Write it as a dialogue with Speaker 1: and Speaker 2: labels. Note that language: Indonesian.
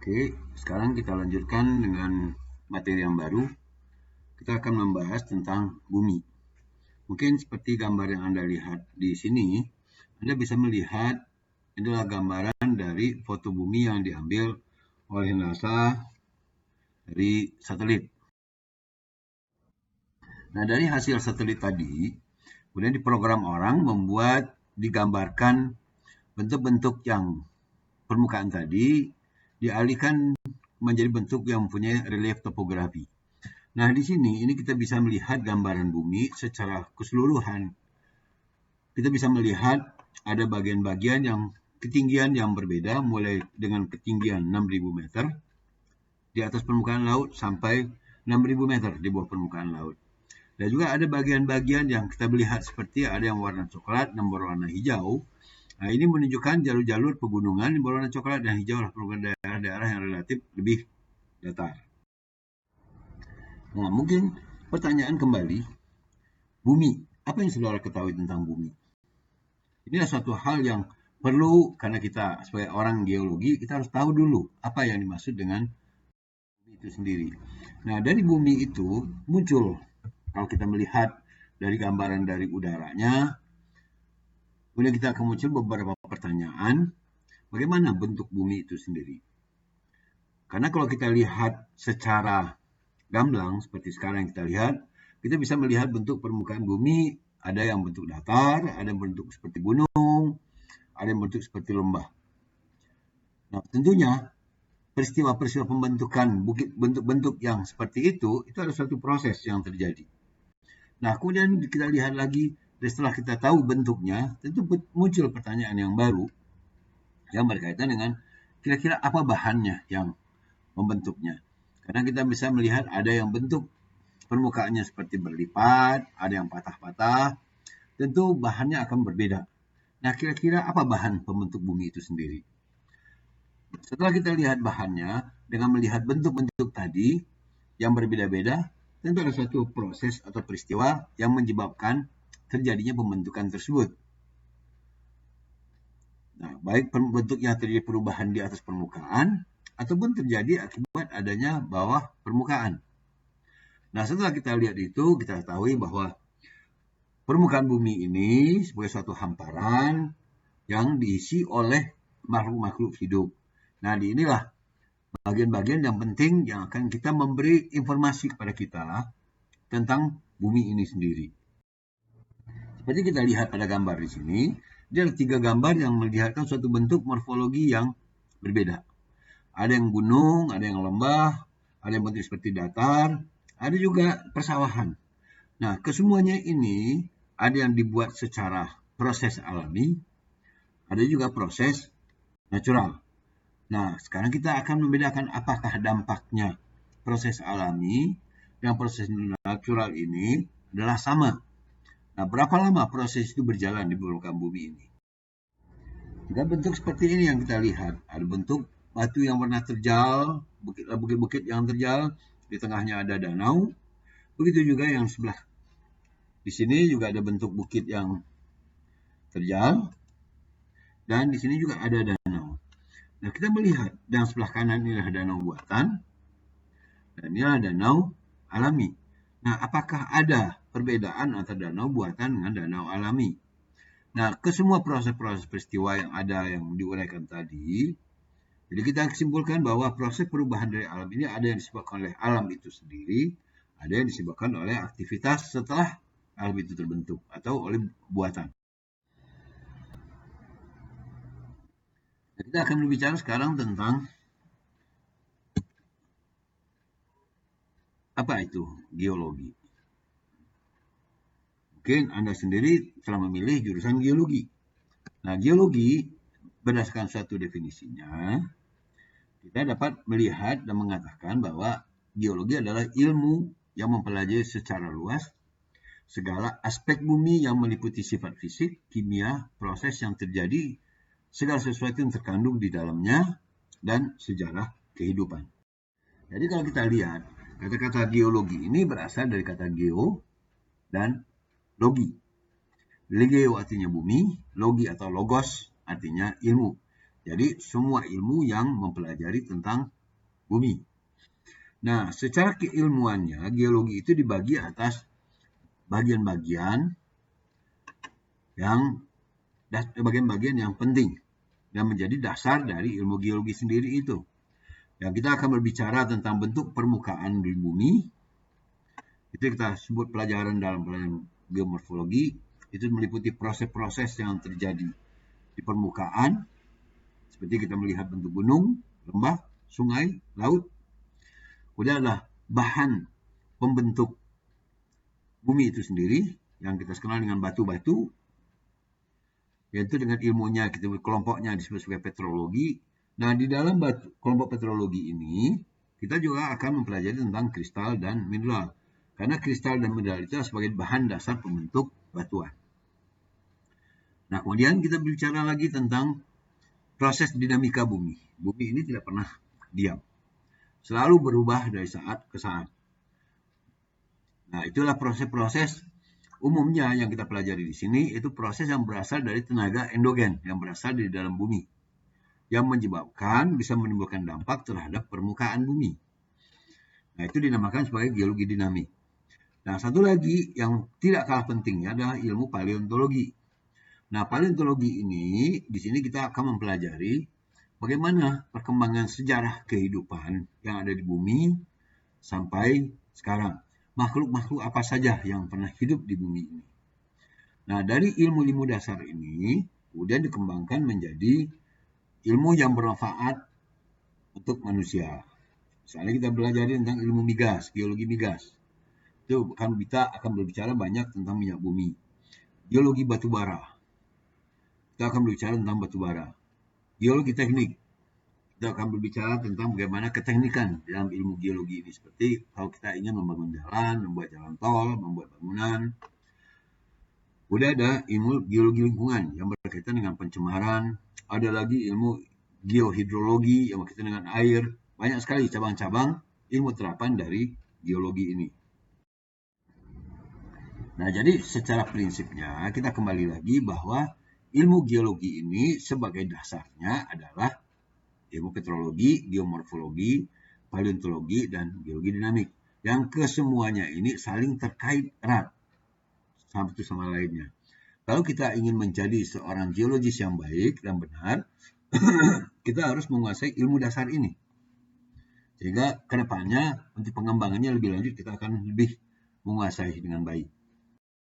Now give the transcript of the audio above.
Speaker 1: Oke, sekarang kita lanjutkan dengan materi yang baru. Kita akan membahas tentang bumi. Mungkin seperti gambar yang Anda lihat di sini, Anda bisa melihat adalah gambaran dari foto bumi yang diambil oleh NASA dari satelit. Nah, dari hasil satelit tadi, kemudian diprogram orang membuat digambarkan bentuk-bentuk yang permukaan tadi dialihkan menjadi bentuk yang mempunyai relief topografi. Nah, di sini ini kita bisa melihat gambaran bumi secara keseluruhan. Kita bisa melihat ada bagian-bagian yang ketinggian yang berbeda, mulai dengan ketinggian 6.000 meter di atas permukaan laut sampai 6.000 meter di bawah permukaan laut. Dan juga ada bagian-bagian yang kita melihat seperti ada yang warna coklat dan berwarna hijau. Nah, ini menunjukkan jalur-jalur pegunungan yang berwarna coklat dan hijau adalah merupakan daerah-daerah yang relatif lebih datar. Nah, mungkin pertanyaan kembali, bumi. Apa yang saudara ketahui tentang bumi? Inilah suatu hal yang perlu, karena kita sebagai orang geologi, kita harus tahu dulu apa yang dimaksud dengan bumi itu sendiri. Nah, dari bumi itu muncul, kalau kita melihat dari gambaran dari udaranya, kemudian kita akan muncul beberapa pertanyaan, bagaimana bentuk bumi itu sendiri? Karena kalau kita lihat secara gamblang, seperti sekarang yang kita lihat, kita bisa melihat bentuk permukaan bumi, ada yang bentuk datar, ada yang bentuk seperti gunung, ada yang bentuk seperti lembah. Nah, tentunya peristiwa-peristiwa pembentukan bentuk-bentuk yang seperti itu adalah suatu proses yang terjadi. Nah, kemudian kita lihat lagi, setelah kita tahu bentuknya, tentu muncul pertanyaan yang baru yang berkaitan dengan kira-kira apa bahannya yang membentuknya. Karena kita bisa melihat ada yang bentuk permukaannya seperti berlipat, ada yang patah-patah, tentu bahannya akan berbeda. Nah, kira-kira apa bahan pembentuk bumi itu sendiri? Setelah kita lihat bahannya, dengan melihat bentuk-bentuk tadi yang berbeda-beda, tentu ada suatu proses atau peristiwa yang menyebabkan terjadinya pembentukan tersebut. Nah, baik bentuknya terjadi perubahan di atas permukaan, ataupun terjadi akibat adanya bawah permukaan. Nah, setelah kita lihat itu, kita ketahui bahwa permukaan bumi ini sebagai suatu hamparan yang diisi oleh makhluk-makhluk hidup. Nah, inilah bagian-bagian yang penting yang akan kita memberi informasi kepada kita tentang bumi ini sendiri. Seperti kita lihat pada gambar di sini, dia ada 3 gambar yang melihatkan suatu bentuk morfologi yang berbeda. Ada yang gunung, ada yang lembah, ada yang bentuk seperti datar, ada juga persawahan. Nah, kesemuanya ini ada yang dibuat secara proses alami, ada juga proses natural. Nah, sekarang kita akan membedakan apakah dampaknya proses alami dan proses natural ini adalah sama. Nah, berapa lama proses itu berjalan di permukaan bumi ini? Dan bentuk seperti ini yang kita lihat. Ada bentuk batu yang warna terjal, bukit-bukit yang terjal, di tengahnya ada danau. Begitu juga yang sebelah. Di sini juga ada bentuk bukit yang terjal, dan di sini juga ada danau. Nah, kita melihat dan sebelah kanan inilah danau buatan, dan inilah danau alami. Nah, apakah ada perbedaan antara danau buatan dengan danau alami? Nah, kesemua proses-proses peristiwa yang ada yang diuraikan tadi, jadi kita simpulkan bahwa proses perubahan dari alam ini ada yang disebabkan oleh alam itu sendiri, ada yang disebabkan oleh aktivitas setelah alam itu terbentuk atau oleh buatan. Kita akan berbicara sekarang tentang apa itu geologi. Mungkin Anda sendiri telah memilih jurusan geologi. Nah, geologi berdasarkan suatu definisinya, kita dapat melihat dan mengatakan bahwa geologi adalah ilmu yang mempelajari secara luas segala aspek bumi yang meliputi sifat fisik, kimia, proses yang terjadi, segala sesuatu yang terkandung di dalamnya, dan sejarah kehidupan. Jadi kalau kita lihat, kata-kata geologi ini berasal dari kata geo dan logi. Geo artinya bumi, logi atau logos artinya ilmu. Jadi semua ilmu yang mempelajari tentang bumi. Nah, secara keilmuannya, geologi itu dibagi atas bagian-bagian yang penting dan menjadi dasar dari ilmu geologi sendiri itu. Yang kita akan berbicara tentang bentuk permukaan di bumi. Itu kita sebut pelajaran dalam pelajaran geomorfologi. Itu meliputi proses-proses yang terjadi di permukaan, seperti kita melihat bentuk gunung, lembah, sungai, laut. Kemudian adalah bahan pembentuk bumi itu sendiri, yang kita kenal dengan batu-batu, yaitu dengan ilmunya, kita kelompoknya disebut sebagai petrologi. Nah, di dalam kelompok petrologi ini, kita juga akan mempelajari tentang kristal dan mineral. Karena kristal dan mineral itu sebagai bahan dasar pembentuk batuan. Nah, kemudian kita bicara lagi tentang proses dinamika bumi. Bumi ini tidak pernah diam. Selalu berubah dari saat ke saat. Nah, itulah proses-proses umumnya yang kita pelajari di sini, itu proses yang berasal dari tenaga endogen, yang berasal dari dalam bumi, yang menyebabkan bisa menimbulkan dampak terhadap permukaan bumi. Nah, itu dinamakan sebagai geologi dinamik. Nah, satu lagi yang tidak kalah pentingnya adalah ilmu paleontologi. Nah, paleontologi ini, di sini kita akan mempelajari bagaimana perkembangan sejarah kehidupan yang ada di bumi sampai sekarang. Makhluk-makhluk apa saja yang pernah hidup di bumi ini. Nah, dari ilmu-ilmu dasar ini, kemudian dikembangkan menjadi ilmu yang bermanfaat untuk manusia. Misalnya kita belajar tentang ilmu migas, geologi migas. Itu kita akan berbicara banyak tentang minyak bumi. Geologi batubara. Kita akan berbicara tentang batubara. Geologi teknik. Kita akan berbicara tentang bagaimana keteknikan dalam ilmu geologi ini. Seperti kalau kita ingin membangun jalan, membuat jalan tol, membuat bangunan. Kemudian ada ilmu geologi lingkungan yang berkaitan dengan pencemaran. Ada lagi ilmu geohidrologi yang berkaitan dengan air. Banyak sekali cabang-cabang ilmu terapan dari geologi ini. Nah, jadi secara prinsipnya kita kembali lagi bahwa ilmu geologi ini sebagai dasarnya adalah ilmu petrologi, geomorfologi, paleontologi, dan geologi dinamik. Yang kesemuanya ini saling terkait erat satu sama lainnya. Kalau kita ingin menjadi seorang geologis yang baik dan benar, kita harus menguasai ilmu dasar ini. Sehingga kedepannya untuk pengembangannya lebih lanjut kita akan lebih menguasai dengan baik.